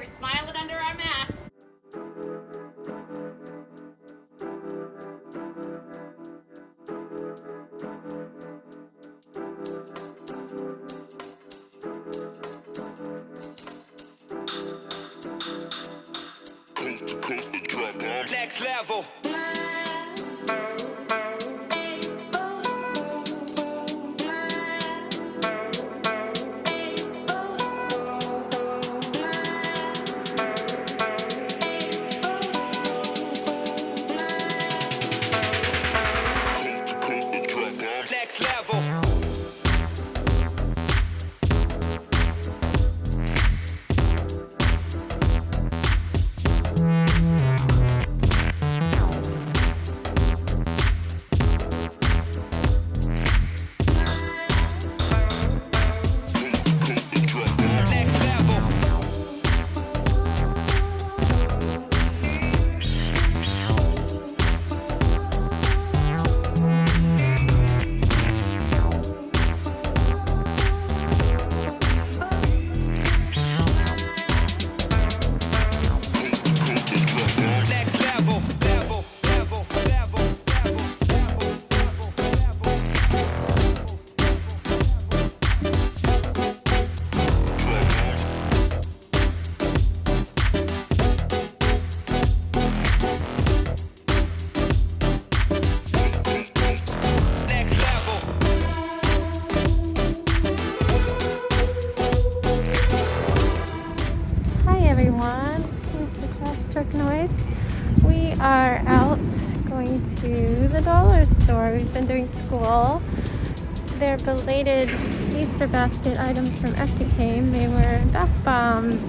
We smile it under our mask. Next level. Next level. We are out going to the dollar store. We've been doing school. Their belated Easter basket items from Etsy came. They were bath bombs.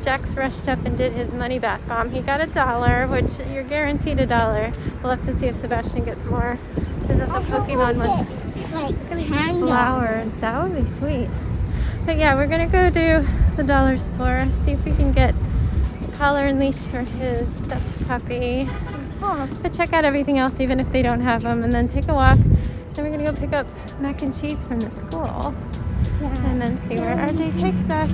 Jax rushed up and did his money bath bomb. He got $1, which you're guaranteed $1. We'll have to see if Sebastian gets more. There's also Pokemon ones. Look at these flowers. That would be sweet. But yeah, we're gonna go to the dollar store, see if we can get a collar and leash for his stuffed puppy. But check out everything else, even if they don't have them, and then take a walk. Then we're gonna go pick up mac and cheese from the school, and then see where our day takes us.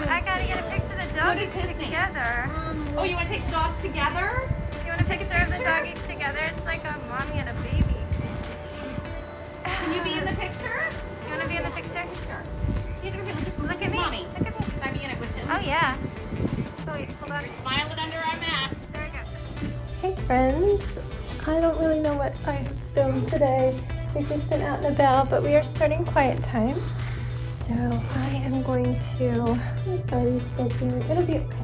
I gotta get a picture of the doggies together. Oh, you want to take the dogs together? You want a picture of the doggies together? It's like a mommy and a baby. Can you be in the picture? You want to be in the picture? Sure. Look at me. Mommy. Look at me. Can I be in it with him? Oh yeah. Oh wait, hold on. We smile it under our mask. There we go. Hey friends, I don't really know what I have filmed today. We've just been out and about, but we are starting quiet time. So I am going to, I'm sorry, it'll be okay.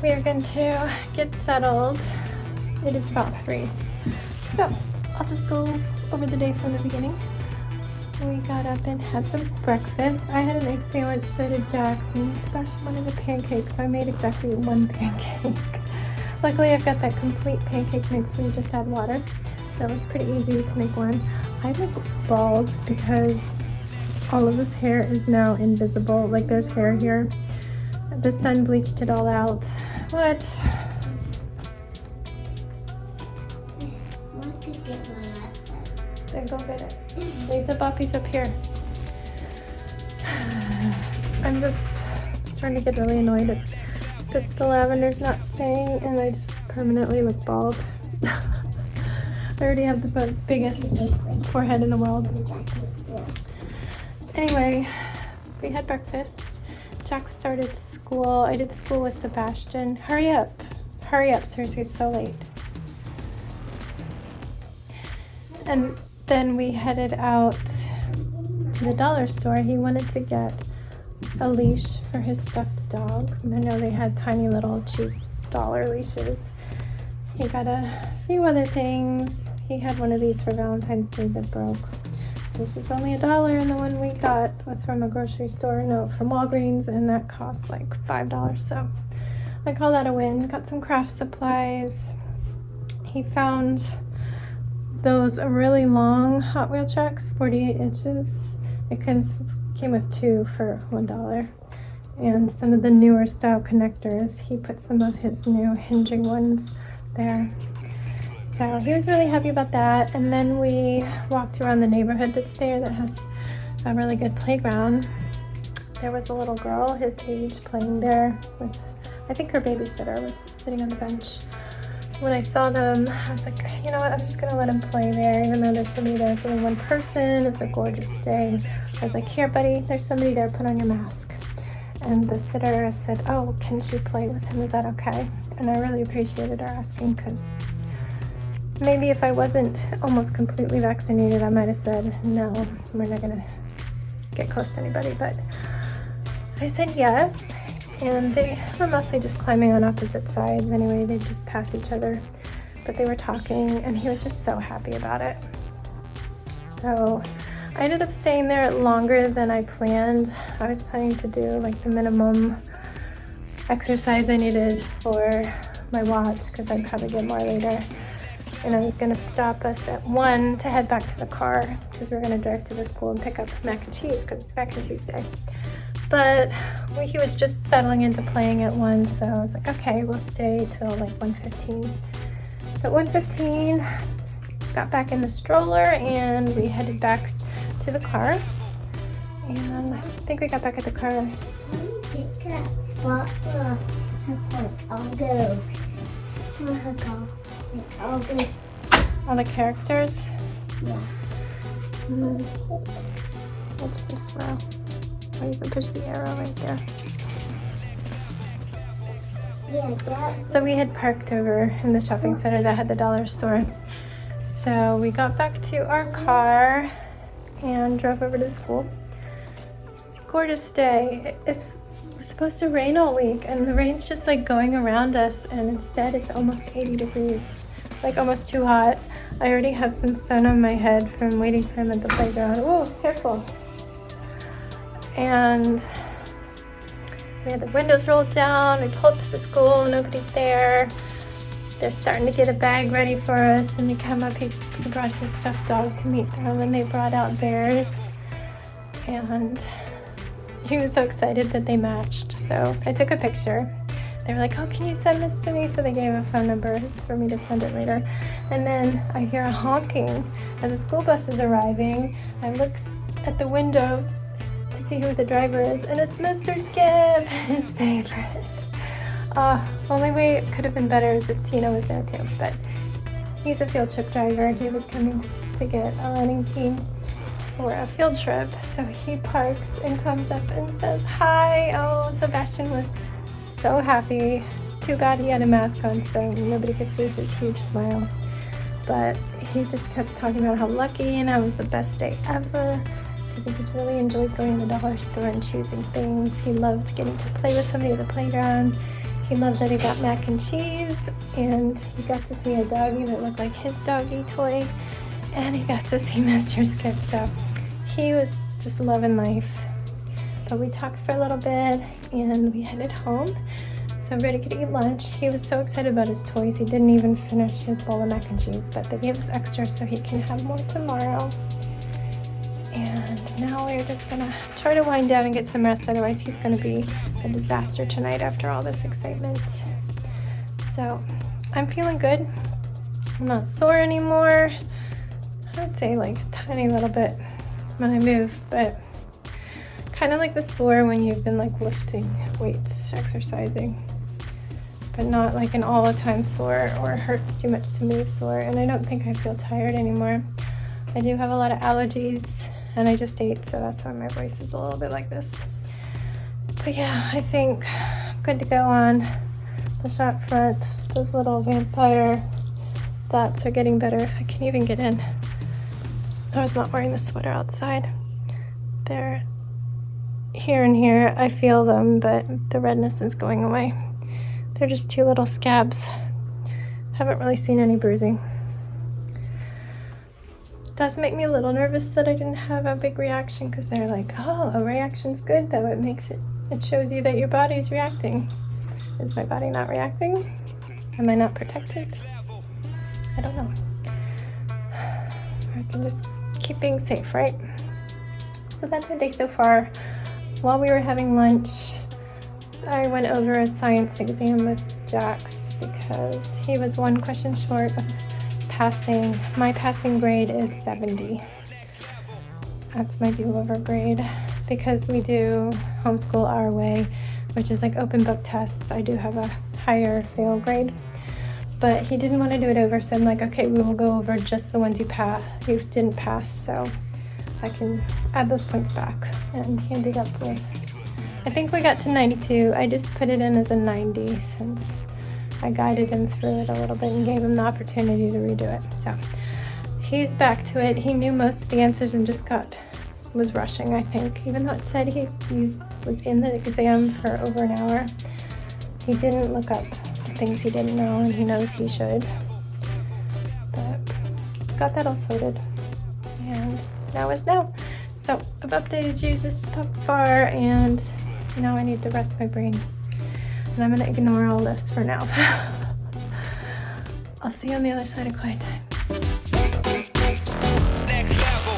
We are going to get settled. It is about 3. So I'll just go over the day from the beginning. We got up and had some breakfast. I had an egg sandwich, so did Jax, and Sebastian wanted a pancake, so I made exactly 1 pancake. Luckily I've got that complete pancake mix where you just add water, so it was pretty easy to make one. I look bald because all of this hair is now invisible. Like there's hair here. The sun bleached it all out. What? Then go get it. Leave the puppies up here. I'm just starting to get really annoyed that the lavender's not staying, and I just permanently look bald. I already have the biggest forehead in the world. Anyway, we had breakfast. Jax started school. I did school with Sebastian. Hurry up, seriously, it's so late. And then we headed out to the dollar store. He wanted to get a leash for his stuffed dog. I know they had tiny little cheap dollar leashes. He got a few other things. He had one of these for Valentine's Day that broke. This is only $1, and the one we got was from a grocery store, from Walgreens, and that cost like $5. So I call that a win. Got some craft supplies. He found those really long Hot Wheel tracks, 48 inches. It came with 2 for $1. And some of the newer style connectors. He put some of his new hinging ones there. So he was really happy about that. And then we walked around the neighborhood that's there that has a really good playground. There was a little girl his age playing there with, I think her babysitter was sitting on the bench. When I saw them, I was like, you know what, I'm just gonna let him play there, even though there's somebody there. It's only one person, it's a gorgeous day. I was like, here buddy, there's somebody there, put on your mask. And the sitter said, oh, can she play with him, is that okay? And I really appreciated her asking, because maybe if I wasn't almost completely vaccinated, I might have said, no, we're not gonna get close to anybody, but I said yes. And they were mostly just climbing on opposite sides anyway, they'd just pass each other. But they were talking, and he was just so happy about it. So I ended up staying there longer than I planned. I was planning to do like the minimum exercise I needed for my watch, because I'd probably get more later. And I was gonna stop us at 1 to head back to the car, because we were gonna drive to the school and pick up mac and cheese, because it's Mac and Cheese Day. But he was just settling into playing at 1, so I was like, okay, we'll stay till like 1:15. So at 1:15, got back in the stroller and we headed back to the car. And I think we got back at the car. All the characters? Yeah. What's this row? Oh, you can push the arrow right there. Yeah, Dad. So we had parked over in the shopping center that had the dollar store. So we got back to our car and drove over to the school. It's a gorgeous day. It's supposed to rain all week, and the rain's just like going around us, and instead it's almost 80 degrees, like almost too hot. I already have some sun on my head from waiting for him at the playground. Oh, careful. And we had the windows rolled down, we pulled to the school, nobody's there. They're starting to get a bag ready for us, and we come up, he brought his stuffed dog to meet them, and they brought out bears. And he was so excited that they matched, so I took a picture. They were like, oh, can you send this to me? So they gave a phone number, it's for me to send it later. And then I hear a honking as the school bus is arriving. I look at the window to see who the driver is, and it's Mr. Skip, his favorite. Only way it could have been better is if Tina was there too, but he's a field trip driver. He was coming to get a running team for a field trip, so he parks and comes up and says hi. Oh, Sebastian was so happy. Too bad he had a mask on, so nobody could see his huge smile, but he just kept talking about how lucky and how it was the best day ever, because he just really enjoyed going to the dollar store and choosing things. He loved getting to play with somebody at the playground. He loved that he got mac and cheese, and he got to see a doggy that looked like his doggy toy, and he got to see Mr. Skip, so he was just loving life. But we talked for a little bit, and we headed home, so everybody could eat lunch. He was so excited about his toys, he didn't even finish his bowl of mac and cheese, but they gave us extra so he can have more tomorrow. And now we're just gonna try to wind down and get some rest, otherwise he's gonna be a disaster tonight after all this excitement. So I'm feeling good. I'm not sore anymore. I would say like a tiny little bit when I move, but kind of like the sore when you've been like lifting weights, exercising, but not like an all the time sore or hurts too much to move sore. And I don't think I feel tired anymore. I do have a lot of allergies, and I just ate, so that's why my voice is a little bit like this. But yeah, I think I'm good to go on the shop front. Those little vampire dots are getting better, if I can even get in. I was not wearing the sweater outside. They're here and here, I feel them, but the redness is going away. They're just two little scabs. Haven't really seen any bruising. Does make me a little nervous that I didn't have a big reaction, because they're like, oh, a reaction's good though, it shows you that your body's reacting. Is my body not reacting? Am I not protected? I don't know. I can just keep being safe, right? So that's our day so far. While we were having lunch, I went over a science exam with Jax, because he was one question short of passing. My passing grade is 70. That's my do-over grade because we do homeschool our way, which is like open book tests. I do have a higher fail grade, but he didn't want to do it over, so I'm like, okay, we will go over just the ones you didn't pass, so I can add those points back. And he ended up with, I think we got to 92. I just put it in as a 90 since I guided him through it a little bit and gave him the opportunity to redo it. So he's back to it. He knew most of the answers and just was rushing, I think. Even though it said he was in the exam for over an hour, he didn't look up the things he didn't know, and he knows he should. But got that all sorted, and now is now. So I've updated you this far, and now I need to rest my brain. And I'm gonna ignore all this for now. I'll see you on the other side of quiet time. Next level.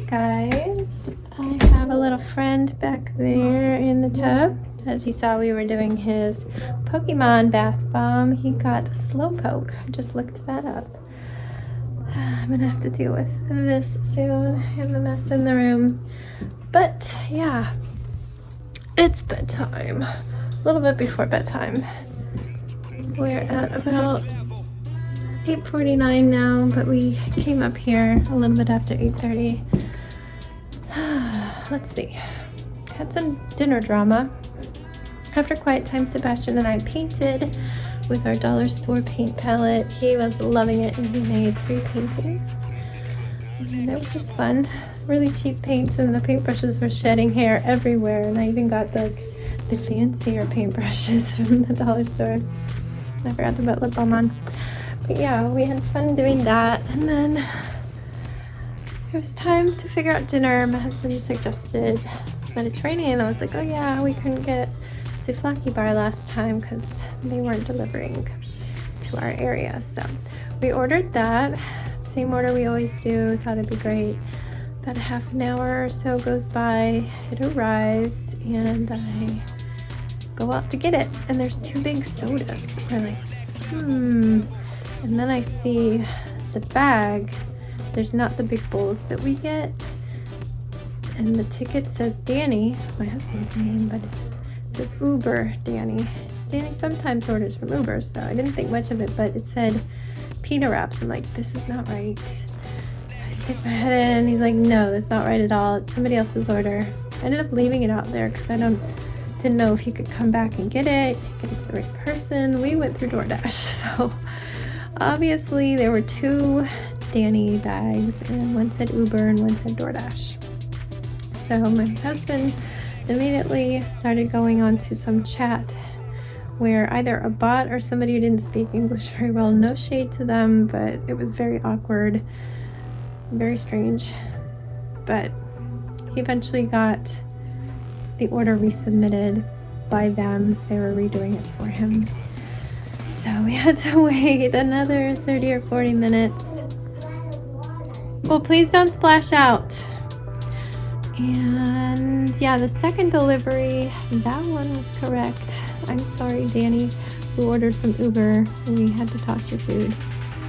Guys, I have a little friend back there in the tub. As you saw, we were doing his Pokemon bath bomb. He got Slowpoke. I just looked that up. I'm gonna have to deal with this soon and the mess in the room. But yeah, it's bedtime. A little bit before bedtime. We're at about 8:49 now, but we came up here a little bit after 8:30. Let's see. Had some dinner drama. After quiet time, Sebastian and I painted with our dollar store paint palette. He was loving it, and he made 3 paintings. And it was just fun. Really cheap paints, and the paintbrushes were shedding hair everywhere. And I even got the fancier paintbrushes from the dollar store. I forgot to put lip balm on. But yeah, we had fun doing that, and then it was time to figure out dinner. My husband suggested Mediterranean. I was like, oh yeah, we couldn't get souvlaki bar last time because they weren't delivering to our area. So we ordered that. Same order we always do. Thought it'd be great. About a half an hour or so goes by. It arrives and I go out to get it. And there's 2 big sodas. We're like, And then I see the bag. There's not the big bowls that we get. And the ticket says Danny, my husband's name, but it says Uber Danny. Danny sometimes orders from Uber, so I didn't think much of it, but it said pita wraps. I'm like, this is not right. So I stick my head in. He's like, no, that's not right at all. It's somebody else's order. I ended up leaving it out there because I didn't know if he could come back and get it to the right person. We went through DoorDash, so obviously there were 2 Danny bags, and one said Uber and one said DoorDash. So my husband immediately started going on to some chat where either a bot or somebody who didn't speak English very well, no shade to them, but it was very awkward, very strange. But he eventually got the order resubmitted by them. They were redoing it for him. So we had to wait another 30 or 40 minutes. Well, please don't splash out. And yeah, the second delivery, that one was correct. I'm sorry, Danny, who ordered from Uber. We had to toss your food.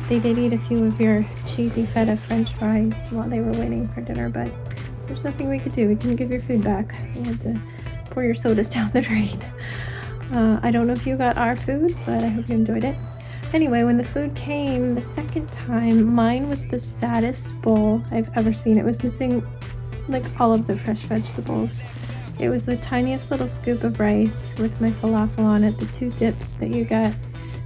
They did eat a few of your cheesy feta French fries while they were waiting for dinner, but there's nothing we could do. We couldn't give your food back. We had to pour your sodas down the drain. I don't know if you got our food, but I hope you enjoyed it. Anyway, when the food came the second time, mine was the saddest bowl I've ever seen. It was missing like all of the fresh vegetables. It was the tiniest little scoop of rice with my falafel on it, the 2 dips that you get,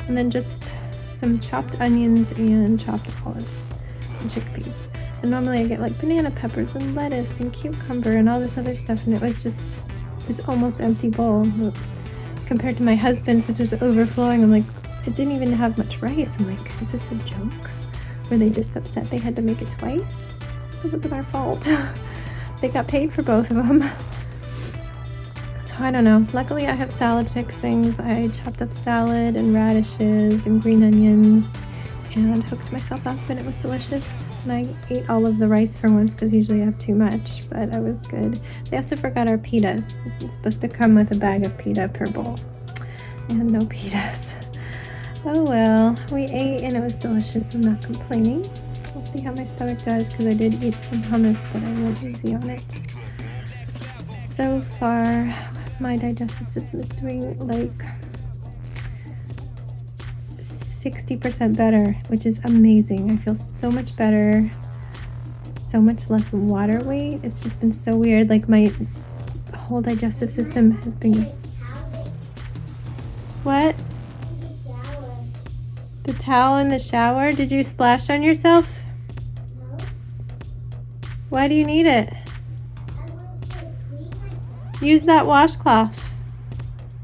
and then just some chopped onions and chopped olives and chickpeas. And normally I get like banana peppers and lettuce and cucumber and all this other stuff, and it was just this almost empty bowl compared to my husband's, which was overflowing. I'm like, it didn't even have much rice. I'm like, is this a joke? Were they just upset they had to make it twice? So it wasn't our fault. They got paid for both of them. So I don't know. Luckily I have salad fixings. I chopped up salad and radishes and green onions and hooked myself up, and it was delicious. And I ate all of the rice for once because usually I have too much, but I was good. They also forgot our pitas. It's supposed to come with a bag of pita per bowl, and no pitas. Oh well, we ate and it was delicious. I'm not complaining. We'll see how my stomach does because I did eat some hummus, but I went easy on it. So far, my digestive system is doing like 60% better, which is amazing. I feel so much better, so much less water weight. It's just been so weird. Like my whole digestive system has been... What? The towel in the shower? Did you splash on yourself? No. Why do you need it? I want to clean myself. Use that washcloth.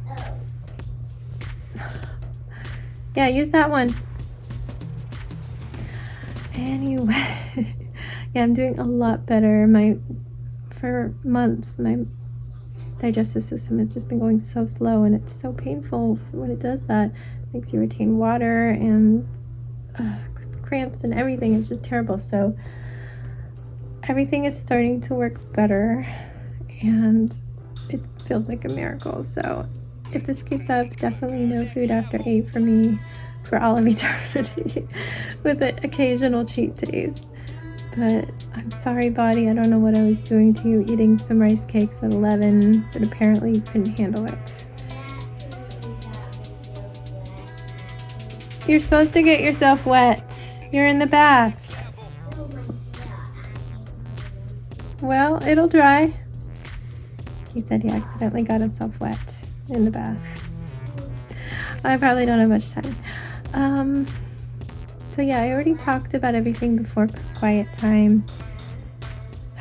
Oh. Yeah, use that one. Anyway, yeah, I'm doing a lot better. For months, my digestive system has just been going so slow, and it's so painful when it does that. It makes you retain water and cramps and everything. It's just terrible. So everything is starting to work better, and it feels like a miracle. So if this keeps up, definitely no food after 8 for me for all of eternity with the occasional cheat days. But I'm sorry, body, I don't know what I was doing to you eating some rice cakes at 11, but apparently you couldn't handle it. You're supposed to get yourself wet. You're in the bath. Well, it'll dry. He said he accidentally got himself wet in the bath. I probably don't have much time. So yeah, I already talked about everything before quiet time.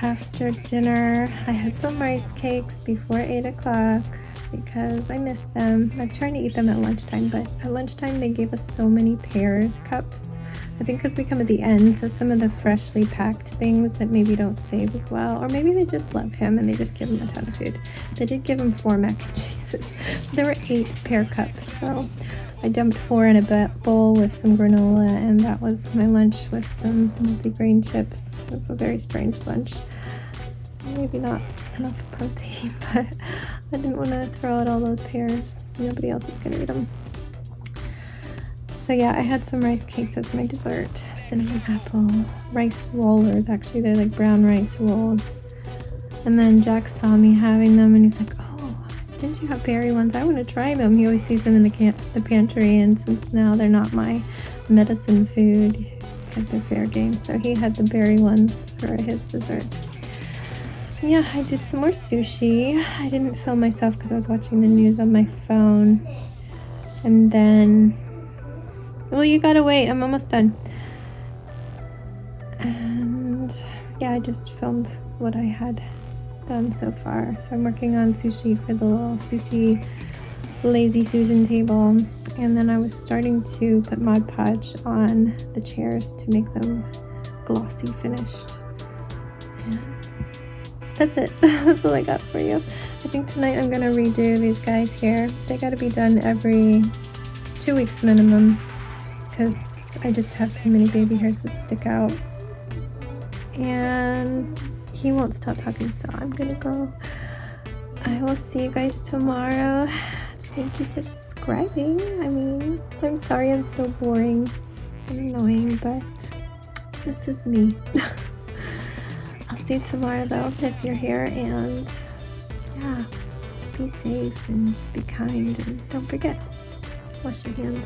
After dinner, I had some rice cakes before 8 o'clock. because I miss them. I'm trying to eat them at lunchtime, but at lunchtime they gave us so many pear cups. I think because we come at the end, so some of the freshly packed things that maybe don't save as well, or maybe they just love him and they just give him a ton of food. They did give him 4 mac and cheeses. There were 8 pear cups, so I dumped 4 in a bowl with some granola, and that was my lunch with some multigrain chips. It was a very strange lunch. Maybe not enough protein, but I didn't want to throw out all those pears. Nobody else is gonna eat them. So yeah, I had some rice cakes as my dessert. Cinnamon apple rice rollers, actually they're like brown rice rolls. And then Jack saw me having them and he's like, oh, didn't you have berry ones? I want to try them. He always sees them in the pantry, and since now they're not my medicine food, it's like they're fair game. So he had the berry ones for his dessert. Yeah, I did some more sushi. I didn't film myself because I was watching the news on my phone. And then, well, you gotta wait, I'm almost done. And yeah, I just filmed what I had done so far. So I'm working on sushi for the little sushi Lazy Susan table. And then I was starting to put Mod Podge on the chairs to make them glossy finished. And that's it. That's all I got for you. I think tonight I'm gonna redo these guys here. They gotta be done every 2 weeks minimum because I just have too many baby hairs that stick out. And he won't stop talking, so I'm gonna go. I will see you guys tomorrow. Thank you for subscribing. I mean, I'm sorry I'm so boring and annoying, but this is me. I'll see you tomorrow though if you're here, and yeah, be safe and be kind, and don't forget, wash your hands.